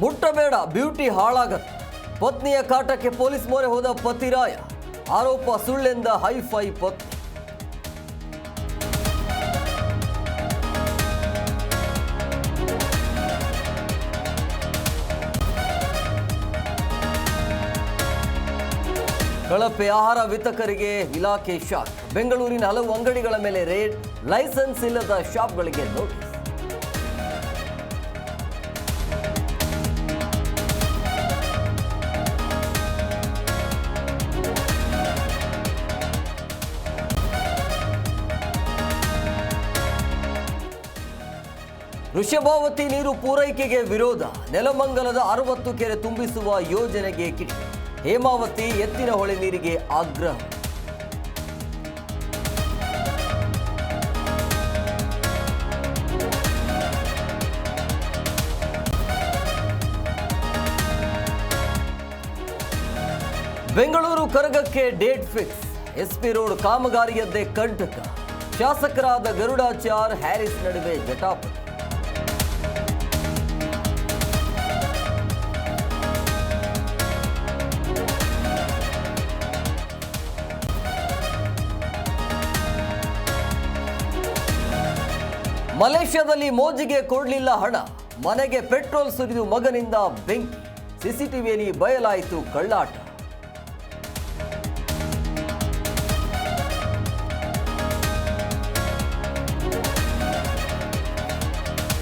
ಮುಟ್ಟಬೇಡ beauty ಹಾಳಾಗತ್ತೆ. ಪತ್ನಿಯ ಕಾಟಕ್ಕೆ police ಮೊರೆ ಹೋದ ಪತಿರಾಯ. ಆರೋಪ ಸುಳ್ಳೆಂದ ಹೈಫೈ ಪತ್ನಿ. ಕಳಪೆ ಆಹಾರ ವಿತರಕರಿಗೆ ಇಲಾಖೆ ಶಾಕ್. ಬೆಂಗಳೂರಿನ ಹಲವು ಅಂಗಡಿಗಳ ಮೇಲೆ ರೇಡ್. ಲೈಸೆನ್ಸ್ ಇಲ್ಲದ ಶಾಪ್ಗಳಿಗೆ ನೋಟಿಸ್. ವೃಷಭಾವತಿ ನೀರು ಪೂರೈಕೆಗೆ ವಿರೋಧ. ನೆಲಮಂಗಲದ 60 ಕೆರೆ ತುಂಬಿಸುವ ಯೋಜನೆಗೆ ಕಿಡಿ. ಹೇಮಾವತಿ ಎತ್ತಿನಹೊಳೆ ನೀರಿಗೆ ಆಗ್ರಹ. ಬೆಂಗಳೂರು ಕರಗಕ್ಕೆ ಡೇಟ್ ಫಿಕ್ಸ್. ಎಸ್ಪಿ ರೋಡ್ ಕಾಮಗಾರಿಯದ್ದೇ ಕಂಟಕ. ಶಾಸಕರಾದ ಗರುಡಾಚಾರ್, ಹ್ಯಾರಿಸ್ ನಡುವೆ ಜಟಾಪಟಿ. ಮಲೇಷ್ಯಾದಲ್ಲಿ ಮೋಜಿಗೆ ಕೊಡಲಿಲ್ಲ ಹಣ. ಮನೆಗೆ ಪೆಟ್ರೋಲ್ ಸುರಿದು ಮಗನಿಂದ ಬೆಂಕಿ. ಸಿಸಿಟಿವಿಯಲ್ಲಿ ಬಯಲಾಯಿತು ಕಳ್ಳಾಟ.